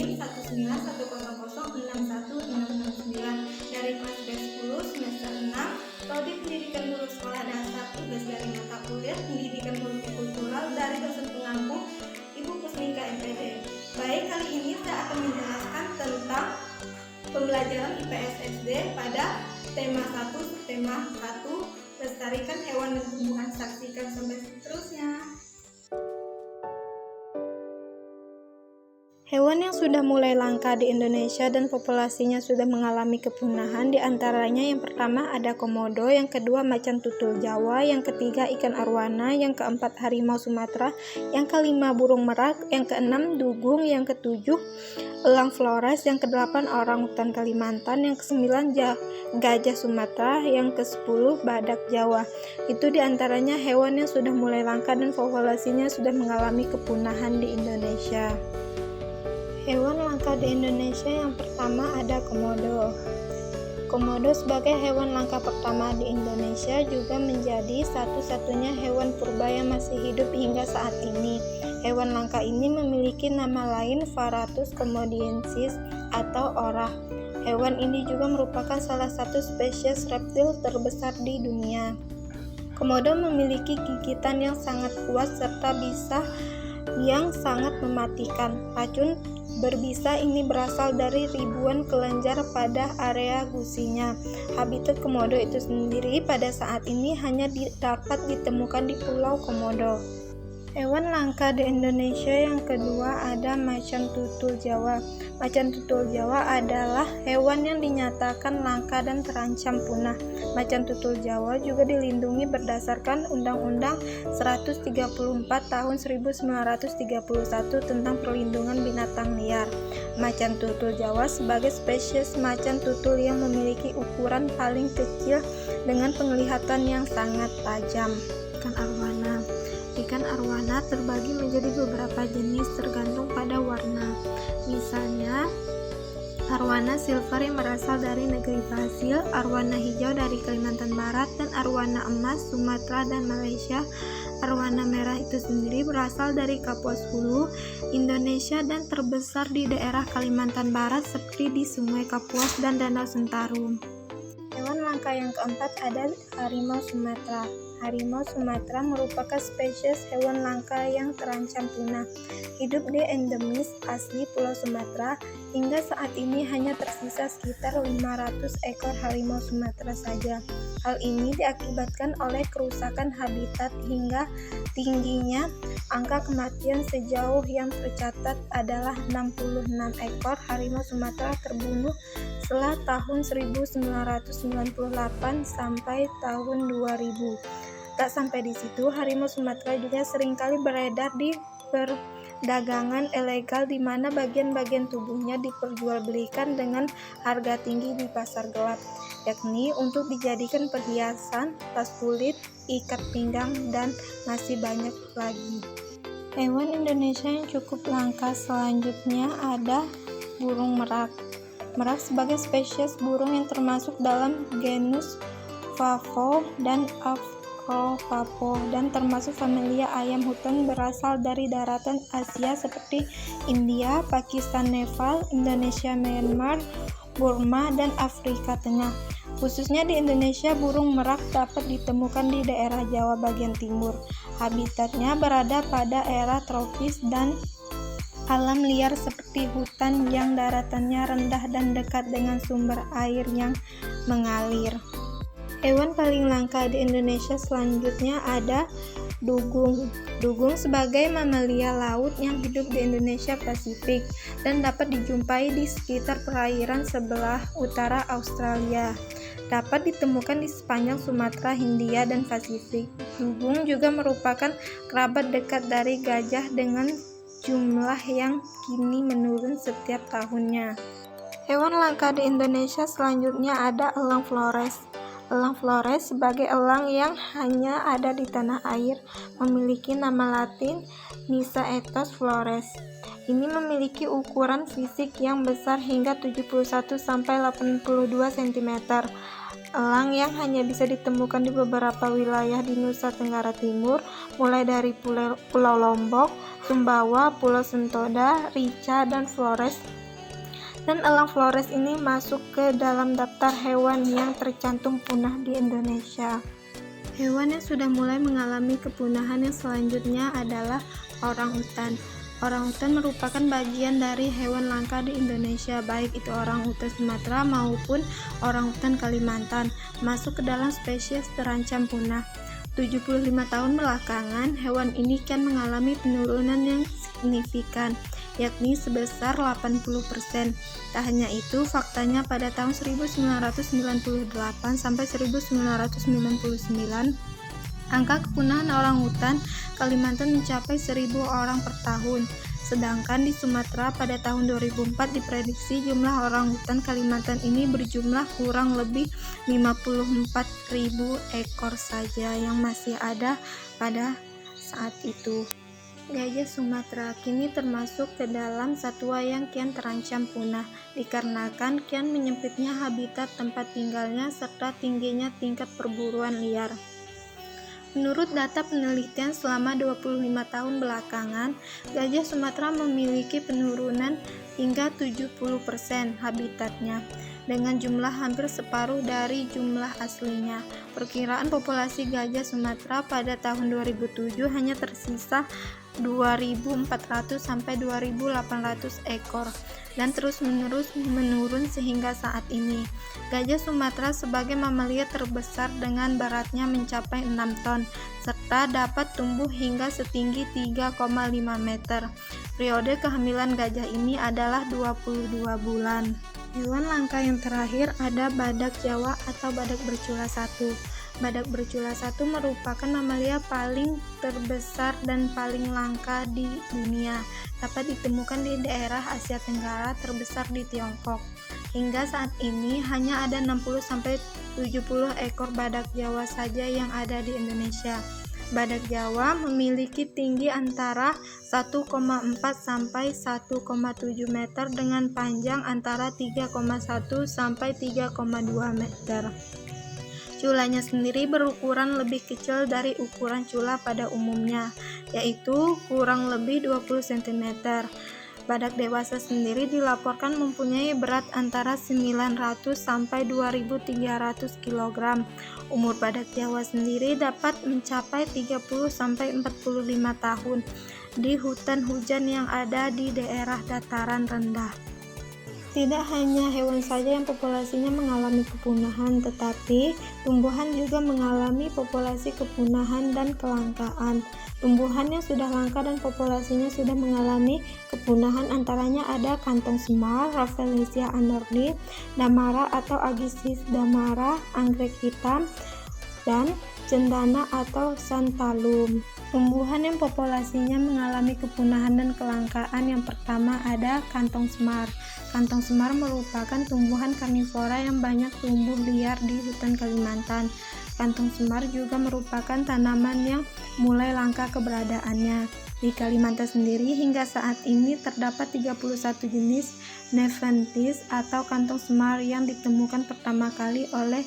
NIM 191006169 dari kelas B10 semester 6 Prodi Pendidikan Guru Sekolah Dasar, tugas dari mata kuliah Pendidikan Multikultural dari dosen pengampu Ibu Pusnika MPD. Baik, kali ini saya akan menjelaskan tentang pembelajaran IPS SD pada tema 1, subtema 1, lestarikan hewan dan tumbuhan. Saksikan sampai seterusnya. Hewan yang sudah mulai langka di Indonesia dan populasinya sudah mengalami kepunahan, di antaranya yang pertama ada komodo, yang kedua macan tutul Jawa, yang ketiga ikan arwana, yang keempat harimau Sumatera, yang kelima burung merak, yang keenam dugung, yang ketujuh elang Flores, yang kedelapan orangutan Kalimantan, yang kesembilan gajah Sumatera, yang kesepuluh badak Jawa. Itu di antaranya hewan yang sudah mulai langka dan populasinya sudah mengalami kepunahan di Indonesia. Hewan langka di Indonesia yang pertama ada komodo. Komodo sebagai hewan langka pertama di Indonesia juga menjadi satu-satunya hewan purba yang masih hidup hingga saat ini. Hewan langka ini memiliki nama lain Varus komodiensis atau orah. Hewan ini juga merupakan salah satu spesies reptil terbesar di dunia. Komodo memiliki gigitan yang sangat kuat serta bisa yang sangat mematikan. Racun berbisa ini berasal dari ribuan kelenjar pada area gusinya. Habitat komodo itu sendiri pada saat ini hanya dapat ditemukan di Pulau Komodo. Hewan langka di Indonesia yang kedua ada macan tutul Jawa. Macan tutul Jawa adalah hewan yang dinyatakan langka dan terancam punah. Macan tutul Jawa juga dilindungi berdasarkan Undang-Undang 134 tahun 1931 tentang perlindungan binatang liar. Macan tutul Jawa sebagai spesies macan tutul yang memiliki ukuran paling kecil dengan penglihatan yang sangat tajam. Ikan arwana. Ikan arwana terbagi menjadi beberapa jenis tergantung pada warna. Misalnya, arwana silver yang berasal dari negeri Brasil, arwana hijau dari Kalimantan Barat, dan arwana emas Sumatera dan Malaysia. Arwana merah itu sendiri berasal dari Kapuas Hulu, Indonesia, dan terbesar di daerah Kalimantan Barat seperti di Sungai Kapuas dan Danau Sentarum. Hewan langka yang keempat ada harimau Sumatera. Harimau Sumatera merupakan spesies hewan langka yang terancam punah. Hidup di endemis asli Pulau Sumatera. Hingga saat ini hanya tersisa sekitar 500 ekor harimau Sumatera saja. Hal ini diakibatkan oleh kerusakan habitat hingga tingginya angka kematian sejauh yang tercatat adalah 66 ekor harimau Sumatera terbunuh setelah tahun 1998 sampai tahun 2000. Tak sampai di situ, harimau Sumatera juga seringkali beredar di perdagangan ilegal di mana bagian-bagian tubuhnya diperjualbelikan dengan harga tinggi di pasar gelap, yakni untuk dijadikan perhiasan, tas kulit, ikat pinggang, dan masih banyak lagi. Hewan Indonesia yang cukup langka selanjutnya ada burung merak. Merak sebagai spesies burung yang termasuk dalam genus Pavo dan Afropapo dan termasuk familia ayam hutan berasal dari daratan Asia seperti India, Pakistan, Nepal, Indonesia, Myanmar, Burma, dan Afrika Tengah. Khususnya di Indonesia, burung merak dapat ditemukan di daerah Jawa bagian timur. Habitatnya berada pada era tropis dan alam liar seperti hutan yang daratannya rendah dan dekat dengan sumber air yang mengalir. Hewan paling langka di Indonesia selanjutnya ada dugung. Dugung sebagai mamalia laut yang hidup di Indonesia Pasifik dan dapat dijumpai di sekitar perairan sebelah utara Australia. Dapat ditemukan di sepanjang Sumatera, Hindia, dan Pasifik. Dugung juga merupakan kerabat dekat dari gajah dengan jumlah yang kini menurun setiap tahunnya. Hewan langka di Indonesia selanjutnya ada elang Flores. Elang Flores sebagai elang yang hanya ada di tanah air memiliki nama latin Nisaetos flores. Ini memiliki ukuran fisik yang besar hingga 71-82 cm. Elang yang hanya bisa ditemukan di beberapa wilayah di Nusa Tenggara Timur, mulai dari Pulau Lombok, Sumbawa, Pulau Sentosa, Rica, dan Flores. Dan elang Flores ini masuk ke dalam daftar hewan yang tercantum punah di Indonesia. Hewan yang sudah mulai mengalami kepunahan yang selanjutnya adalah orangutan. Orangutan merupakan bagian dari hewan langka di Indonesia, baik itu orangutan Sumatera maupun orangutan Kalimantan, masuk ke dalam spesies terancam punah. 75 tahun belakangan, hewan ini kan mengalami penurunan yang signifikan, yakni sebesar 80%. Tak hanya itu, faktanya pada tahun 1998 sampai 1999, angka kepunahan orangutan Kalimantan mencapai 1.000 orang per tahun. Sedangkan di Sumatera pada tahun 2004 diprediksi jumlah orangutan Kalimantan ini berjumlah kurang lebih 54.000 ekor saja yang masih ada pada saat itu. Gajah Sumatera kini termasuk ke dalam satwa yang kian terancam punah, dikarenakan kian menyempitnya habitat tempat tinggalnya serta tingginya tingkat perburuan liar. Menurut data penelitian selama 25 tahun belakangan, gajah Sumatera memiliki penurunan hingga 70% habitatnya, dengan jumlah hampir separuh dari jumlah aslinya. Perkiraan populasi gajah Sumatera pada tahun 2007 hanya tersisa 2.400 sampai 2.800 ekor dan terus-menerus menurun sehingga saat ini. Gajah Sumatera sebagai mamalia terbesar dengan beratnya mencapai 6 ton serta dapat tumbuh hingga setinggi 3,5 meter. Periode kehamilan gajah ini adalah 22 bulan. Hewan langka yang terakhir ada badak Jawa atau badak bercula satu. Badak bercula satu merupakan mamalia paling terbesar dan paling langka di dunia. Dapat ditemukan di daerah Asia Tenggara terbesar di Tiongkok. Hingga saat ini hanya ada 60-70 ekor badak Jawa saja yang ada di Indonesia. Badak Jawa memiliki tinggi antara 1,4 sampai 1,7 meter dengan panjang antara 3,1 sampai 3,2 meter. Culanya sendiri berukuran lebih kecil dari ukuran cula pada umumnya, yaitu kurang lebih 20 cm. Badak dewasa sendiri dilaporkan mempunyai berat antara 900 sampai 2.300 kg. Umur badak Jawa sendiri dapat mencapai 30 sampai 45 tahun di hutan hujan yang ada di daerah dataran rendah. Tidak hanya hewan saja yang populasinya mengalami kepunahan, tetapi tumbuhan juga mengalami populasi kepunahan dan kelangkaan. Tumbuhan yang sudah langka dan populasinya sudah mengalami kepunahan antaranya ada kantong semar, Rafflesia anorni, damara atau Agathis damara, anggrek hitam, dan cendana atau santalum. Tumbuhan yang populasinya mengalami kepunahan dan kelangkaan yang pertama ada kantong semar. Kantong semar merupakan tumbuhan karnivora yang banyak tumbuh liar di hutan Kalimantan. Kantong semar juga merupakan tanaman yang mulai langka keberadaannya. Di Kalimantan sendiri hingga saat ini terdapat 31 jenis Nepenthes atau kantong semar yang ditemukan pertama kali oleh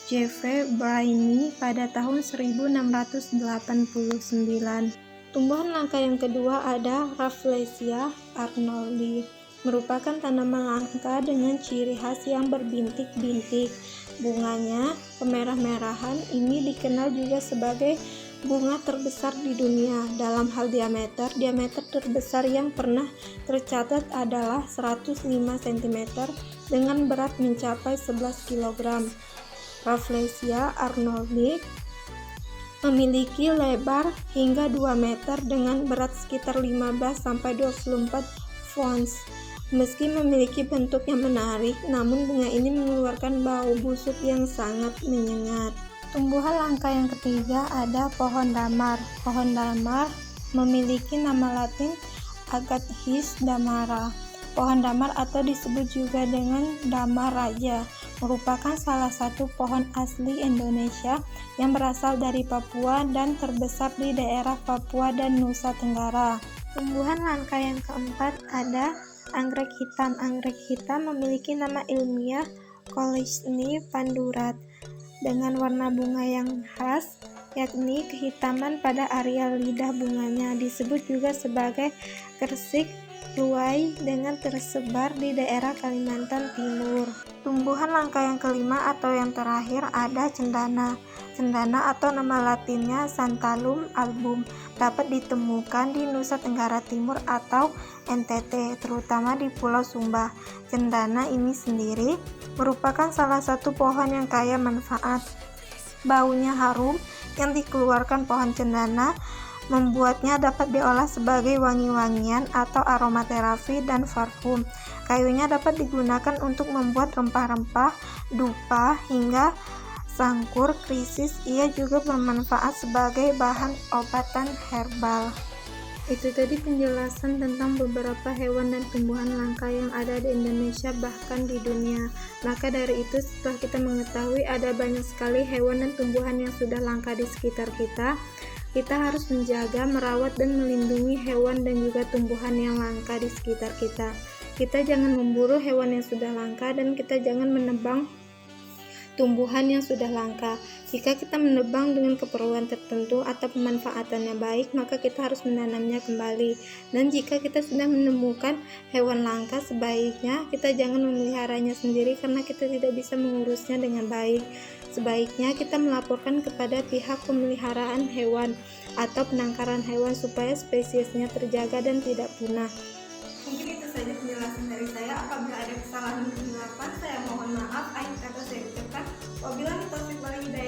J.V. Brahimi pada tahun 1689. Tumbuhan langka yang kedua ada Rafflesia arnoldi, merupakan tanaman langka dengan ciri khas yang berbintik-bintik. Bunganya kemerah-merahan, ini dikenal juga sebagai bunga terbesar di dunia. Dalam hal diameter terbesar yang pernah tercatat adalah 105 cm dengan berat mencapai 11 kg. Rafflesia arnoldi memiliki lebar hingga 2 meter dengan berat sekitar 15-24 pounds. Meski memiliki bentuk yang menarik, namun bunga ini mengeluarkan bau busuk yang sangat menyengat. Tumbuhan langka yang ketiga ada pohon damar. Pohon damar memiliki nama latin Agathis damara. Pohon damar atau disebut juga dengan damar raja merupakan salah satu pohon asli Indonesia yang berasal dari Papua dan terbesar di daerah Papua dan Nusa Tenggara. Tumbuhan langka yang keempat ada anggrek hitam. Anggrek hitam memiliki nama ilmiah Coleus pandurat dengan warna bunga yang khas yakni kehitaman pada area lidah bunganya. Disebut juga sebagai kersik luwai dengan tersebar di daerah Kalimantan Timur. Tumbuhan langka yang kelima atau yang terakhir ada cendana. Cendana atau nama latinnya Santalum album dapat ditemukan di Nusa Tenggara Timur atau NTT, terutama di Pulau Sumba. Cendana ini sendiri merupakan salah satu pohon yang kaya manfaat. Baunya harum yang dikeluarkan pohon cendana membuatnya dapat diolah sebagai wangi-wangian atau aromaterapi dan parfum. Kayunya dapat digunakan untuk membuat rempah-rempah, dupa, hingga sangkur, krisis. Ia juga bermanfaat sebagai bahan obatan herbal. Itu tadi penjelasan tentang beberapa hewan dan tumbuhan langka yang ada di Indonesia bahkan di dunia. Maka dari itu, setelah kita mengetahui ada banyak sekali hewan dan tumbuhan yang sudah langka di sekitar kita harus menjaga, merawat, dan melindungi hewan dan juga tumbuhan yang langka di sekitar kita. Kita jangan memburu hewan yang sudah langka dan kita jangan menebang tumbuhan yang sudah langka. Jika kita menebang dengan keperluan tertentu atau pemanfaatannya baik, maka kita harus menanamnya kembali. Dan jika kita sudah menemukan hewan langka, sebaiknya kita jangan memeliharanya sendiri karena kita tidak bisa mengurusnya dengan baik. Sebaiknya kita melaporkan kepada pihak pemeliharaan hewan atau penangkaran hewan supaya spesiesnya terjaga dan tidak punah. Mungkin itu saja penjelasan dari saya. Apabila ada kesalahan dan kesilapan, saya mohon maaf. Akhir kata saya ucapkan wabillahi taufiq wal hidayah.